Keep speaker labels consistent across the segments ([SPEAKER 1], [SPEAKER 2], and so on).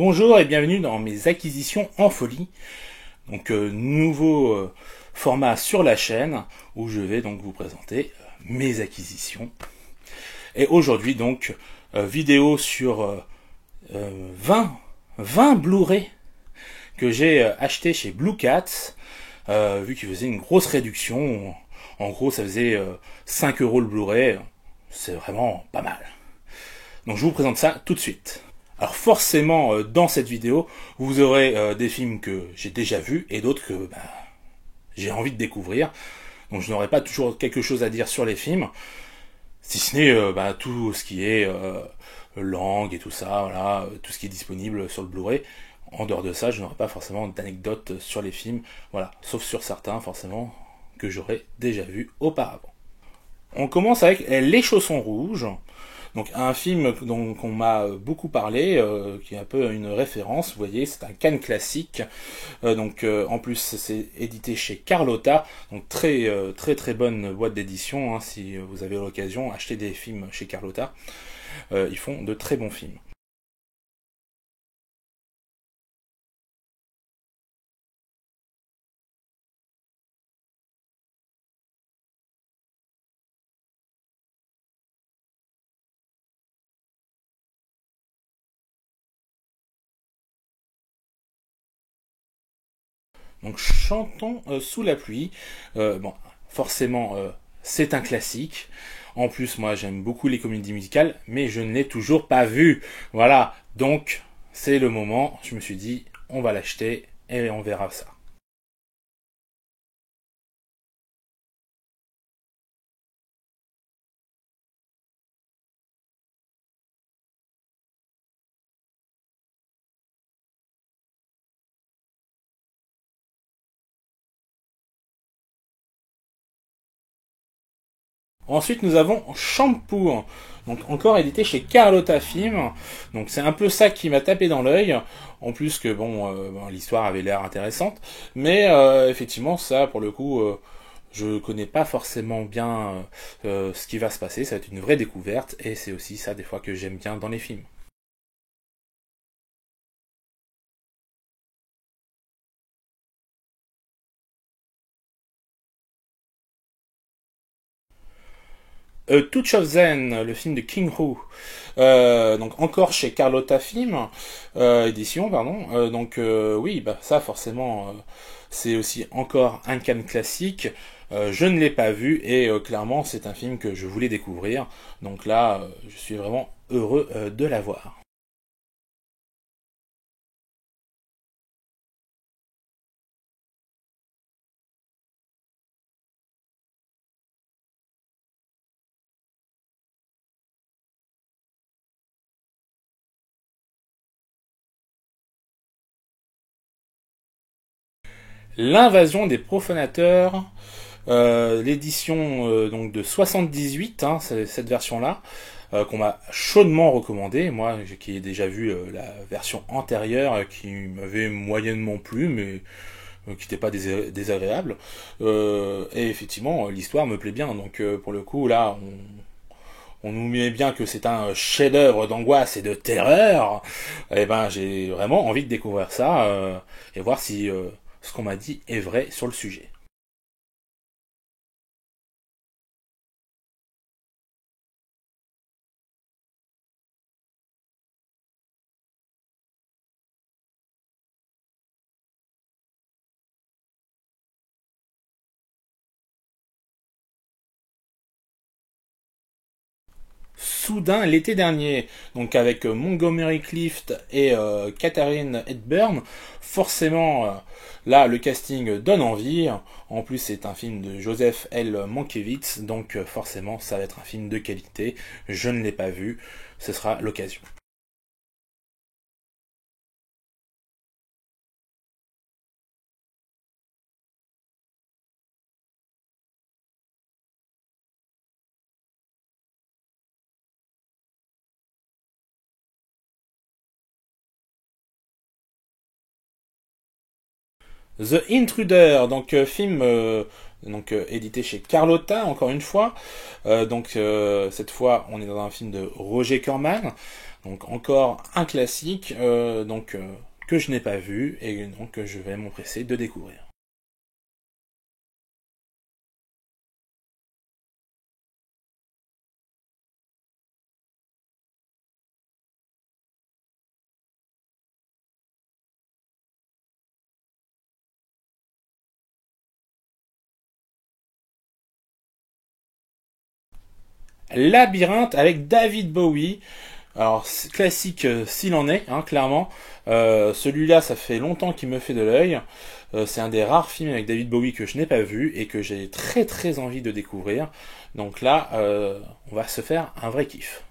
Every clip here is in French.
[SPEAKER 1] Bonjour et bienvenue dans mes acquisitions en folie. Donc nouveau format sur la chaîne où je vais donc vous présenter mes acquisitions. Et aujourd'hui donc vidéo sur 20 Blu-ray que j'ai acheté chez Blue Cat, vu qu'ils faisaient une grosse réduction. En gros ça faisait 5 € le Blu-ray, c'est vraiment pas mal. Donc je vous présente ça tout de suite. Alors forcément, dans cette vidéo, vous aurez des films que j'ai déjà vus et d'autres que j'ai envie de découvrir. Donc je n'aurai pas toujours quelque chose à dire sur les films, si ce n'est tout ce qui est langue et tout ça, voilà, tout ce qui est disponible sur le Blu-ray. En dehors de ça, je n'aurai pas forcément d'anecdotes sur les films, voilà, sauf sur certains forcément que j'aurais déjà vus auparavant. On commence avec Les Chaussons Rouges. Donc un film dont on m'a beaucoup parlé, qui est un peu une référence, vous voyez, c'est un Cannes classique. En plus c'est édité chez Carlotta, donc très bonne boîte d'édition, hein, si vous avez l'occasion, achetez des films chez Carlotta. Ils font de très bons films. Donc Chantons sous la pluie. Forcément, c'est un classique. En plus, moi, j'aime beaucoup les comédies musicales, mais je ne l'ai toujours pas vu. Voilà, donc c'est le moment. Je me suis dit, on va l'acheter et on verra ça. Ensuite, nous avons Shampoo, donc encore édité chez Carlotta Film. Donc c'est un peu ça qui m'a tapé dans l'œil. En plus que l'histoire avait l'air intéressante, mais effectivement ça, pour le coup, je connais pas forcément bien ce qui va se passer. Ça va être une vraie découverte, et c'est aussi ça des fois que j'aime bien dans les films. Touch of Zen, le film de King Hu, donc encore chez Carlotta Film, édition, pardon. Oui, ça forcément, c'est aussi encore un Cannes classique. Je ne l'ai pas vu et clairement c'est un film que je voulais découvrir. Donc là, je suis vraiment heureux de l'avoir. L'invasion des profanateurs, l'édition donc de 78, hein, cette version-là, qu'on m'a chaudement recommandé, moi qui ai déjà vu la version antérieure qui m'avait moyennement plu, mais qui n'était pas désagréable. Et effectivement, l'histoire me plaît bien, donc pour le coup, là, on nous met bien que c'est un chef-d'œuvre d'angoisse et de terreur. Et j'ai vraiment envie de découvrir ça et voir si ce qu'on m'a dit est vrai sur le sujet. Soudain, l'été dernier, donc avec Montgomery Clift et Katharine Hepburn, forcément, là, le casting donne envie. En plus, c'est un film de Joseph L. Mankiewicz, donc forcément, ça va être un film de qualité. Je ne l'ai pas vu, ce sera l'occasion. The Intruder, donc film édité chez Carlotta, encore une fois. Cette fois, on est dans un film de Roger Corman. Donc encore un classique que je n'ai pas vu et donc que je vais m'empresser de découvrir. Labyrinthe avec David Bowie. Alors classique s'il en est, hein, clairement. Celui-là, ça fait longtemps qu'il me fait de l'œil. C'est un des rares films avec David Bowie que je n'ai pas vu et que j'ai très très envie de découvrir. Donc là, on va se faire un vrai kiff.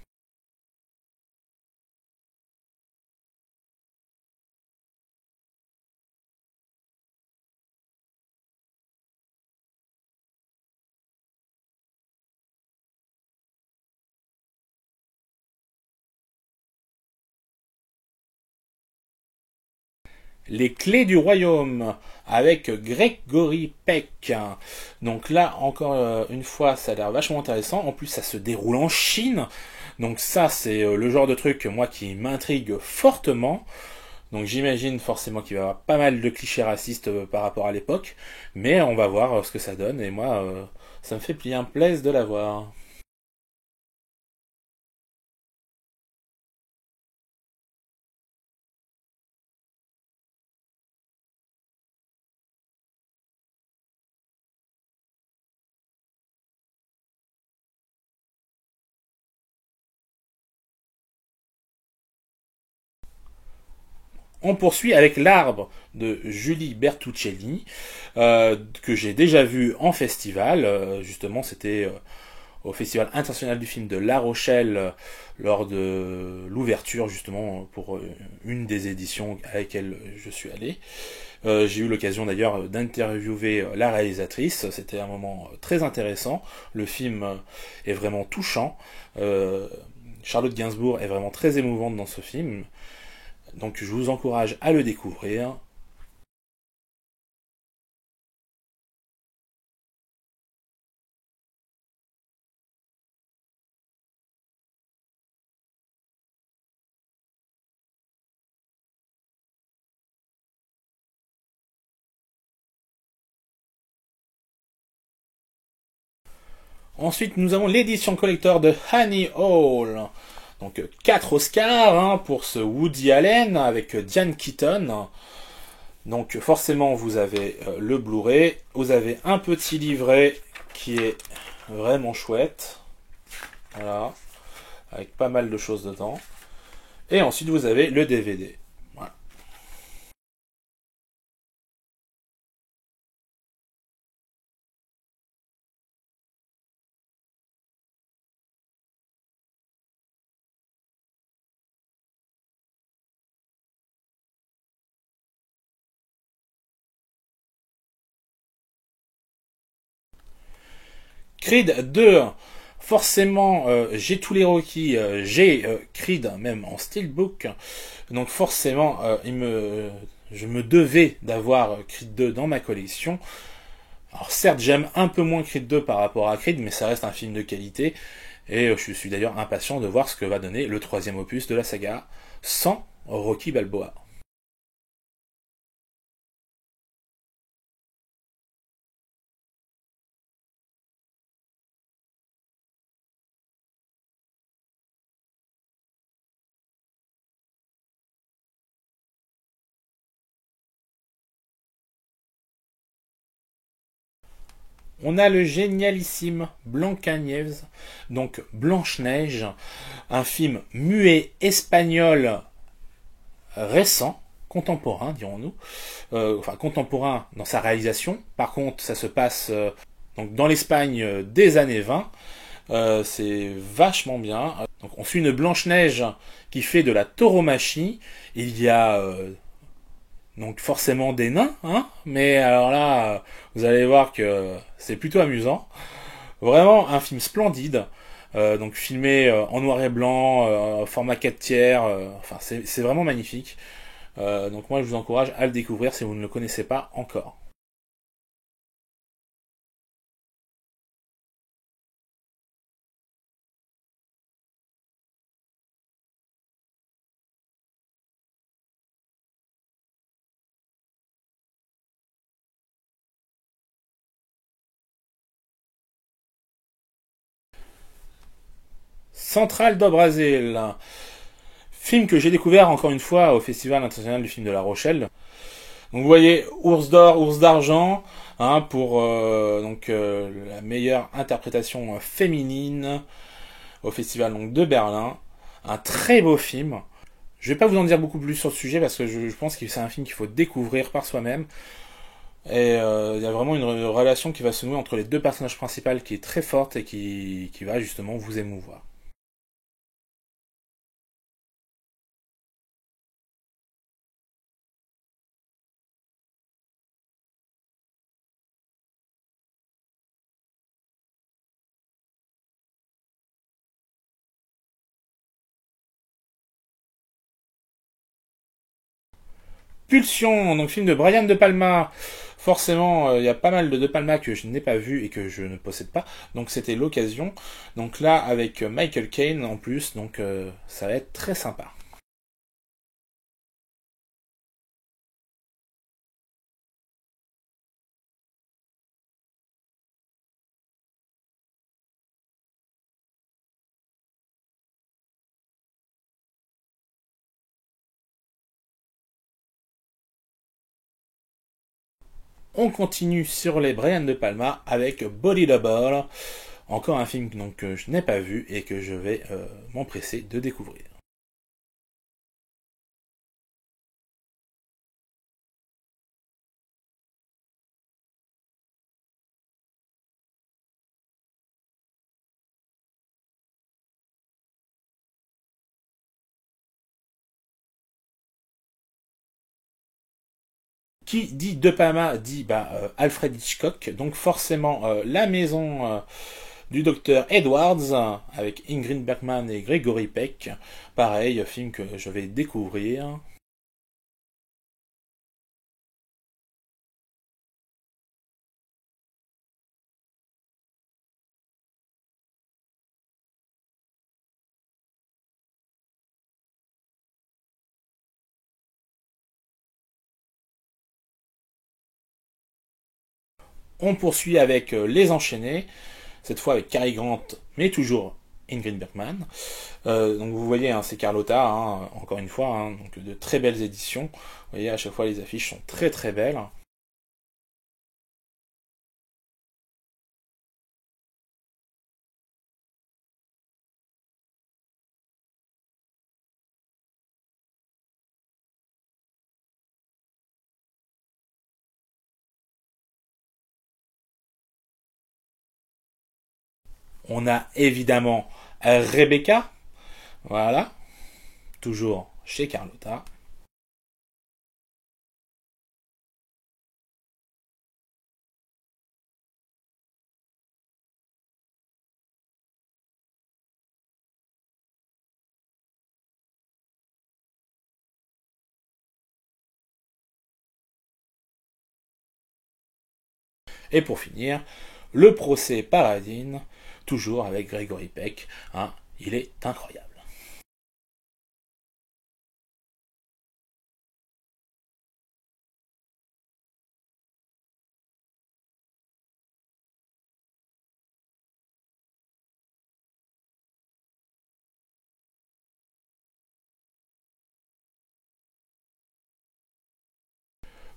[SPEAKER 1] Les clés du royaume avec Gregory Peck. Donc là, encore une fois, ça a l'air vachement intéressant. En plus, ça se déroule en Chine. Donc ça, c'est le genre de truc, moi, qui m'intrigue fortement. Donc j'imagine forcément qu'il va y avoir pas mal de clichés racistes par rapport à l'époque. Mais on va voir ce que ça donne. Et moi, ça me fait plier un plaisir de la voir. On poursuit avec L'arbre de Julie Bertuccelli, que j'ai déjà vu en festival. Justement, c'était au Festival international du film de La Rochelle lors de l'ouverture, justement, pour une des éditions à laquelle je suis allé. J'ai eu l'occasion d'ailleurs d'interviewer la réalisatrice. C'était un moment très intéressant. Le film est vraiment touchant. Charlotte Gainsbourg est vraiment très émouvante dans ce film. Donc je vous encourage à le découvrir. Ensuite, nous avons l'édition collector de Annie Hall. Donc 4 Oscars hein, pour ce Woody Allen avec Diane Keaton. Donc forcément, vous avez le Blu-ray. Vous avez un petit livret qui est vraiment chouette. Voilà. Avec pas mal de choses dedans. Et ensuite, vous avez le DVD. Voilà. Creed 2, forcément, j'ai tous les Rocky, j'ai Creed même en steelbook, donc forcément, je me devais d'avoir Creed 2 dans ma collection. Alors certes, j'aime un peu moins Creed 2 par rapport à Creed, mais ça reste un film de qualité, et je suis d'ailleurs impatient de voir ce que va donner le troisième opus de la saga, sans Rocky Balboa. On a le génialissime Blancanieves, donc Blanche-Neige, un film muet espagnol récent, contemporain, dirons-nous, enfin contemporain dans sa réalisation. Par contre, ça se passe donc dans l'Espagne des années 20. C'est vachement bien. Donc, on suit une Blanche-Neige qui fait de la tauromachie. Il y a donc forcément des nains, hein, mais alors là, vous allez voir que c'est plutôt amusant. Vraiment un film splendide. Donc filmé en noir et blanc, format 4 tiers, enfin c'est vraiment magnifique. Donc moi je vous encourage à le découvrir si vous ne le connaissez pas encore. Central do Brasil. Film que j'ai découvert encore une fois au Festival international du film de La Rochelle. Donc vous voyez, ours d'or, ours d'argent, hein, pour la meilleure interprétation féminine au Festival donc, de Berlin. Un très beau film. Je vais pas vous en dire beaucoup plus sur le sujet parce que je pense que c'est un film qu'il faut découvrir par soi-même. Et il y a vraiment une relation qui va se nouer entre les deux personnages principaux qui est très forte et qui va justement vous émouvoir. Pulsion, donc film de Brian De Palma. Forcément, il y a pas mal de De Palma que je n'ai pas vu et que je ne possède pas. Donc c'était l'occasion. Donc là, avec Michael Caine en plus, donc ça va être très sympa. On continue sur les Brian De Palma avec Body Double. Encore un film donc, que je n'ai pas vu et que je vais m'empresser de découvrir. Qui dit De Palma dit Alfred Hitchcock, donc forcément la maison du docteur Edwards avec Ingrid Bergman et Gregory Peck. Pareil, film que je vais découvrir. On poursuit avec Les Enchaînés, cette fois avec Cary Grant, mais toujours Ingrid Bergman. Donc vous voyez, hein, c'est Carlotta, hein, encore une fois, hein, donc de très belles éditions. Vous voyez, à chaque fois les affiches sont très très belles. On a évidemment Rebecca, voilà, toujours chez Carlotta. Et pour finir, le procès Paradine, toujours avec Gregory Peck. Hein, il est incroyable.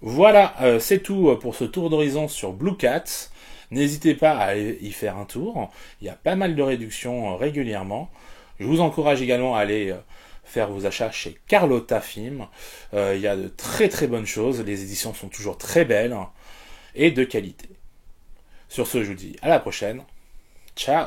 [SPEAKER 1] Voilà, c'est tout pour ce tour d'horizon sur Blue Cat. N'hésitez pas à y faire un tour. Il y a pas mal de réductions régulièrement. Je vous encourage également à aller faire vos achats chez Carlotta Film. Il y a de très très bonnes choses. Les éditions sont toujours très belles et de qualité. Sur ce, je vous dis à la prochaine. Ciao.